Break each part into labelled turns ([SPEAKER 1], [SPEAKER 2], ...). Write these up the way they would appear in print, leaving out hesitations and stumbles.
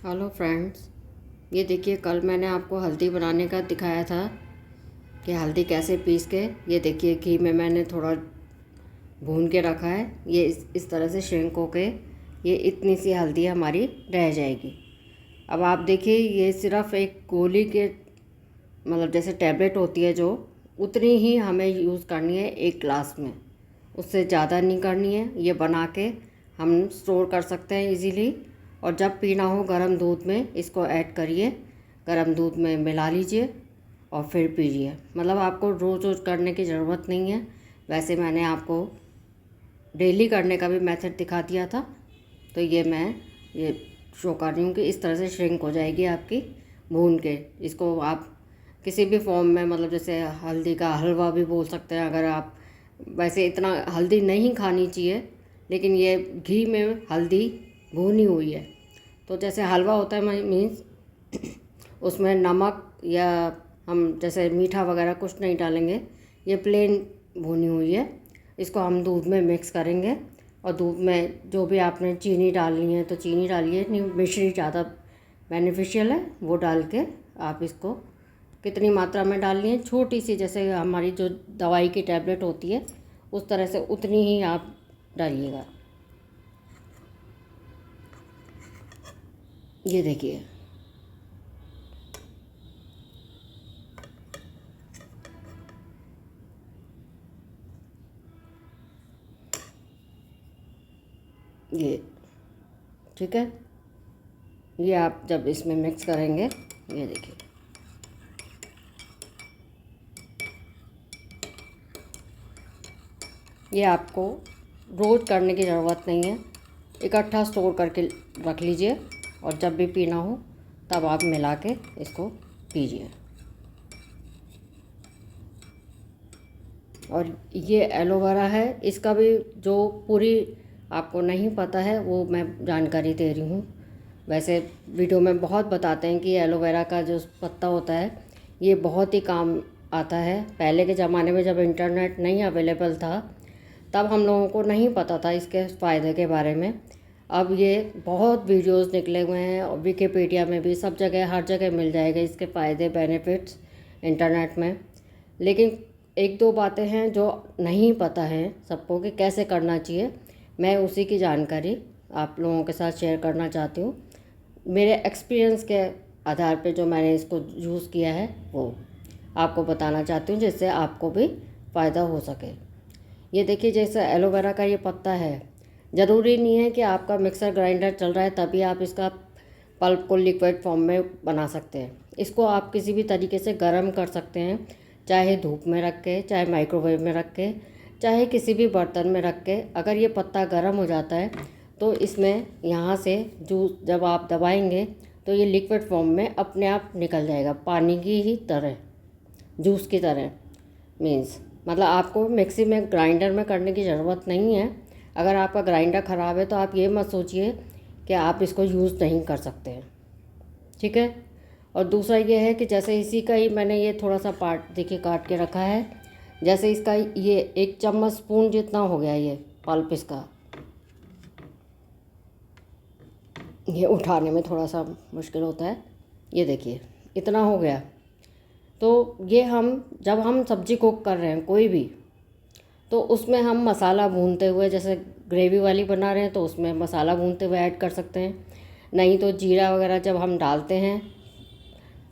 [SPEAKER 1] Hello friends, ये देखिए कल मैंने आपको हल्दी बनाने का दिखाया था कि हल्दी कैसे पीस के ये देखिए घी में मैंने थोड़ा भून के रखा है। ये इस तरह से श्रिंक होके ये इतनी सी हल्दी हमारी रह जाएगी। अब आप देखिए ये सिर्फ एक गोली के मतलब जैसे टैबलेट होती है जो उतनी ही हमें यूज़ करनी है एक ग्लास में, उससे ज़्यादा नहीं करनी है। ये बना के हम स्टोर कर सकते हैं इजीली। और जब पीना हो गर्म दूध में इसको ऐड करिए, गर्म दूध में मिला लीजिए और फिर पीजिए। मतलब आपको रोज़ रोज़ करने की ज़रूरत नहीं है। वैसे मैंने आपको डेली करने का भी मेथड दिखा दिया था, तो ये शो कर रही हूँ कि इस तरह से श्रिंक हो जाएगी आपकी भून के। इसको आप किसी भी फॉर्म में मतलब जैसे हल्दी का हलवा भी बोल सकते हैं। अगर आप वैसे इतना हल्दी नहीं खानी चाहिए, लेकिन ये घी में हल्दी भुनी हुई है, तो जैसे हलवा होता है मीन्स उसमें नमक या हम जैसे मीठा वगैरह कुछ नहीं डालेंगे। ये प्लेन भुनी हुई है। इसको हम दूध में मिक्स करेंगे और दूध में जो भी आपने चीनी डालनी है तो चीनी डालिए, नहीं मिश्री ज़्यादा बेनिफिशियल है, वो डाल के आप इसको कितनी मात्रा में डालनी है, छोटी सी जैसे हमारी जो दवाई की टैबलेट होती है उस तरह से उतनी ही आप डालिएगा। ये देखिए ये ठीक है। ये आप जब इसमें मिक्स करेंगे, ये देखिए ये आपको रोज़ करने की ज़रूरत नहीं है। इकट्ठा स्टोर करके रख लीजिए और जब भी पीना हो तब आप मिला के इसको पीजिए। और ये एलोवेरा है, इसका भी जो पूरी आपको नहीं पता है वो मैं जानकारी दे रही हूँ। वैसे वीडियो में बहुत बताते हैं कि एलोवेरा का जो पत्ता होता है ये बहुत ही काम आता है। पहले के ज़माने में जब इंटरनेट नहीं अवेलेबल था तब हम लोगों को नहीं पता था इसके फ़ायदे के बारे में। अब ये बहुत वीडियोस निकले हुए हैं और विकिपीडिया में भी, सब जगह हर जगह मिल जाएगा इसके फ़ायदे बेनिफिट्स इंटरनेट में। लेकिन एक दो बातें हैं जो नहीं पता है सबको कि कैसे करना चाहिए। मैं उसी की जानकारी आप लोगों के साथ शेयर करना चाहती हूँ। मेरे एक्सपीरियंस के आधार पे जो मैंने इसको यूज़ किया है वो आपको बताना चाहती हूँ, जिससे आपको भी फ़ायदा हो सके। ये देखिए जैसे एलोवेरा का ये पत्ता है, ज़रूरी नहीं है कि आपका मिक्सर ग्राइंडर चल रहा है तभी आप इसका पल्प को लिक्विड फॉर्म में बना सकते हैं। इसको आप किसी भी तरीके से गर्म कर सकते हैं, चाहे धूप में रख के, चाहे माइक्रोवेव में रख के, चाहे किसी भी बर्तन में रख के। अगर ये पत्ता गर्म हो जाता है तो इसमें यहाँ से जूस जब आप दबाएंगे तो ये लिक्विड फॉर्म में अपने आप निकल जाएगा, पानी की ही तरह, जूस की तरह। मीन्स मतलब आपको मिक्सी में ग्राइंडर में करने की ज़रूरत नहीं है। अगर आपका ग्राइंडर ख़राब है तो आप ये मत सोचिए कि आप इसको यूज़ नहीं कर सकते हैं, ठीक है। और दूसरा ये है कि जैसे इसी का ही मैंने ये थोड़ा सा पार्ट देखिए काट के रखा है। जैसे इसका ये 1 चम्मच स्पून जितना हो गया ये पल्प इसका, ये उठाने में थोड़ा सा मुश्किल होता है। ये देखिए इतना हो गया। तो ये हम जब हम सब्ज़ी कुक कर रहे हैं कोई भी, तो उसमें हम मसाला भूनते हुए, जैसे ग्रेवी वाली बना रहे हैं तो उसमें मसाला भूनते हुए ऐड कर सकते हैं। नहीं तो जीरा वगैरह जब हम डालते हैं,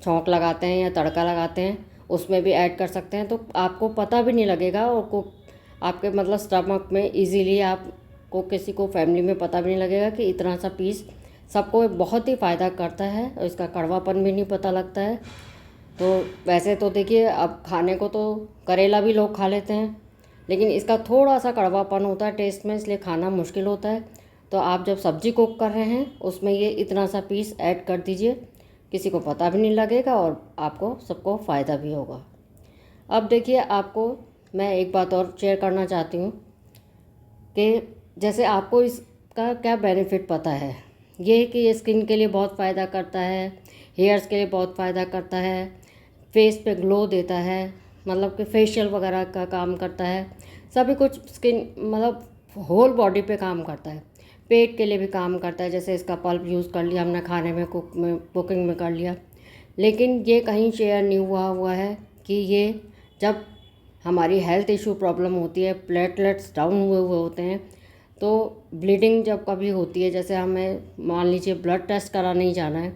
[SPEAKER 1] छौंक लगाते हैं या तड़का लगाते हैं, उसमें भी ऐड कर सकते हैं। तो आपको पता भी नहीं लगेगा और को आपके मतलब स्टमक में इजीली आपको किसी को फैमिली में पता भी नहीं लगेगा कि इतना सा पीस सबको बहुत ही फ़ायदा करता है और इसका कड़वापन भी नहीं पता लगता है। तो वैसे तो देखिए अब खाने को तो करेला भी लोग खा लेते हैं, लेकिन इसका थोड़ा सा कड़वापन होता है टेस्ट में, इसलिए खाना मुश्किल होता है। तो आप जब सब्ज़ी कुक कर रहे हैं उसमें ये इतना सा पीस ऐड कर दीजिए, किसी को पता भी नहीं लगेगा और आपको सबको फ़ायदा भी होगा। अब देखिए आपको मैं एक बात और शेयर करना चाहती हूँ कि जैसे आपको इसका क्या बेनिफिट पता है, ये कि ये स्किन के लिए बहुत फ़ायदा करता है, हेयर्स के लिए बहुत फ़ायदा करता है, फेस पे ग्लो देता है, मतलब कि फेशियल वगैरह का काम करता है, सभी कुछ स्किन मतलब होल बॉडी पे काम करता है। पेट के लिए भी काम करता है। जैसे इसका पल्प यूज़ कर लिया हमने खाने में, कुकिंग में कर लिया। लेकिन ये कहीं शेयर नहीं हुआ है कि ये जब हमारी हेल्थ इशू प्रॉब्लम होती है, प्लेटलेट्स डाउन हुए होते हैं, तो ब्लीडिंग जब कभी होती है, जैसे हमें मान लीजिए ब्लड टेस्ट कराने ही जाना है,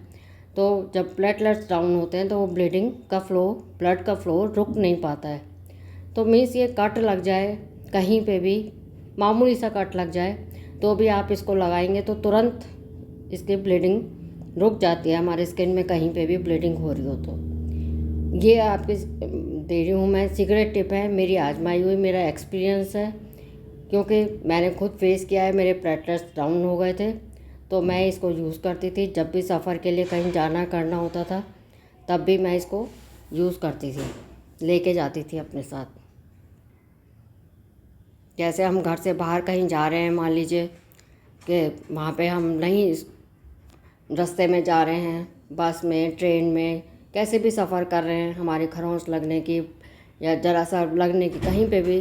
[SPEAKER 1] तो जब प्लेटलेट्स डाउन होते हैं तो वो ब्लीडिंग का फ्लो, ब्लड का फ्लो रुक नहीं पाता है। तो मीन्स ये कट लग जाए कहीं पे भी, मामूली सा कट लग जाए तो भी आप इसको लगाएंगे तो तुरंत इसकी ब्लीडिंग रुक जाती है, हमारे स्किन में कहीं पे भी ब्लीडिंग हो रही हो तो। ये आपकी दे रही हूँ मैं, सीक्रेट टिप है, मेरी आजमाई हुई, मेरा एक्सपीरियंस है, क्योंकि मैंने खुद फेस किया है। मेरे प्लेटलेट्स डाउन हो गए थे तो मैं इसको यूज़ करती थी। जब भी सफ़र के लिए कहीं जाना करना होता था तब भी मैं इसको यूज़ करती थी, लेके जाती थी अपने साथ। जैसे हम घर से बाहर कहीं जा रहे हैं, मान लीजिए कि वहाँ पे हम नहीं, रास्ते में जा रहे हैं, बस में, ट्रेन में, कैसे भी सफ़र कर रहे हैं, हमारी खरोंच लगने की या ज़रा सा लगने की, कहीं पे भी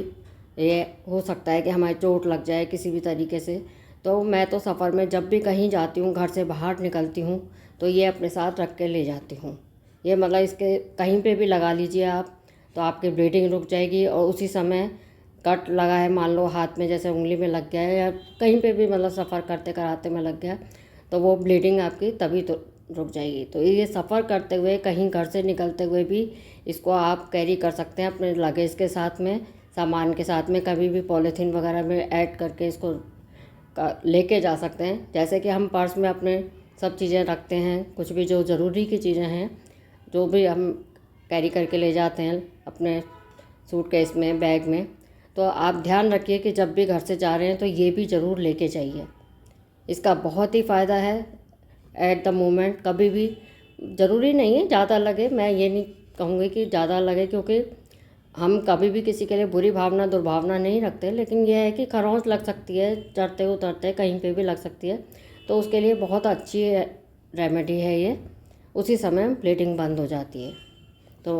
[SPEAKER 1] ये हो सकता है कि हमारी चोट लग जाए किसी भी तरीके से। तो मैं तो सफ़र में जब भी कहीं जाती हूँ, घर से बाहर निकलती हूँ, तो ये अपने साथ रख के ले जाती हूँ। ये मतलब इसके कहीं पे भी लगा लीजिए आप, तो आपकी ब्लीडिंग रुक जाएगी। और उसी समय कट लगा है, मान लो हाथ में, जैसे उंगली में लग गया है या कहीं पे भी, मतलब सफ़र करते कराते में लग गया, तो वो ब्लीडिंग आपकी तभी तो रुक जाएगी। तो ये सफ़र करते हुए, कहीं घर से निकलते हुए भी इसको आप कैरी कर सकते हैं अपने लगेज के साथ में, सामान के साथ में, कभी भी पॉलीथीन वगैरह में ऐड करके इसको लेके जा सकते हैं। जैसे कि हम पर्स में अपने सब चीज़ें रखते हैं, कुछ भी जो ज़रूरी की चीज़ें हैं, जो भी हम कैरी करके ले जाते हैं अपने सूटकेस में, बैग में, तो आप ध्यान रखिए कि जब भी घर से जा रहे हैं तो ये भी ज़रूर लेके जाइए। इसका बहुत ही फ़ायदा है एट द मोमेंट। कभी भी ज़रूरी नहीं है ज़्यादा लगे, मैं ये नहीं कहूँगी कि ज़्यादा लगे, क्योंकि हम कभी भी किसी के लिए बुरी भावना, दुर्भावना नहीं रखते, लेकिन यह है कि खरोंच लग सकती है, चढ़ते उतरते कहीं पे भी लग सकती है, तो उसके लिए बहुत अच्छी रेमेडी है ये, उसी समय ब्लीडिंग बंद हो जाती है। तो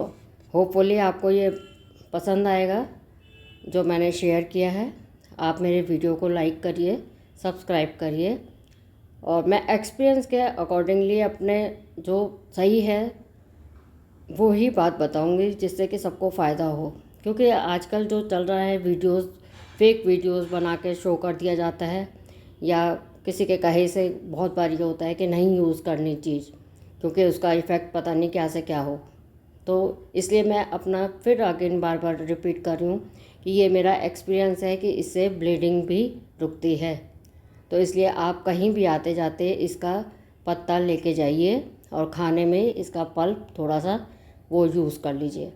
[SPEAKER 1] होपफुली आपको ये पसंद आएगा जो मैंने शेयर किया है। आप मेरे वीडियो को लाइक करिए, सब्सक्राइब करिए, और मैं एक्सपीरियंस के अकॉर्डिंगली अपने जो सही है वो ही बात बताऊंगी, जिससे कि सबको फ़ायदा हो। क्योंकि आजकल जो चल रहा है, वीडियोस, फेक वीडियोस बना के शो कर दिया जाता है, या किसी के कहे से बहुत बार ये होता है कि नहीं यूज़ करनी चीज़, क्योंकि उसका इफ़ेक्ट पता नहीं क्या से क्या हो। तो इसलिए मैं अपना फिर अगेन बार बार रिपीट कर रही हूँ कि ये मेरा एक्सपीरियंस है कि इससे ब्लीडिंग भी रुकती है। तो इसलिए आप कहीं भी आते जाते इसका पत्ता लेके जाइए, और खाने में इसका पल्प थोड़ा सा वो यूज़ कर लीजिए।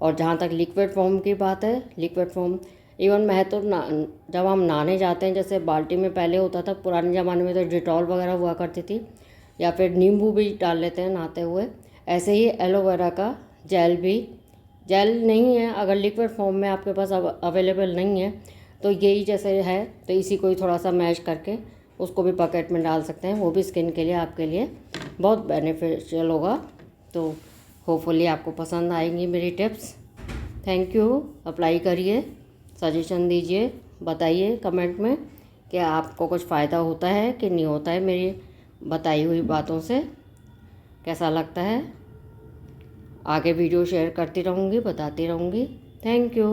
[SPEAKER 1] और जहाँ तक लिक्विड फॉर्म की बात है, लिक्विड फॉर्म इवन मैं तो जब हम नहाने जाते हैं, जैसे बाल्टी में पहले होता था, पुराने ज़माने में तो डिटॉल वगैरह हुआ करती थी, या फिर नींबू भी डाल लेते हैं नहाते हुए। ऐसे ही एलोवेरा का जेल भी, जेल नहीं है अगर लिक्विड फॉर्म में आपके पास अवेलेबल नहीं है, तो यही जैसे है, तो इसी को ही थोड़ा सा मैश करके उसको भी पॉकेट में डाल सकते हैं। वो भी स्किन के लिए, आपके लिए बहुत बेनिफिशियल होगा। तो होपफुली आपको पसंद आएंगी मेरी टिप्स। Thank you. अप्लाई करिए, सजेशन दीजिए, बताइए कमेंट में कि आपको कुछ फ़ायदा होता है कि नहीं होता है मेरी बताई हुई बातों से, कैसा लगता है। आगे वीडियो शेयर करती रहूँगी, बताती रहूँगी। Thank you.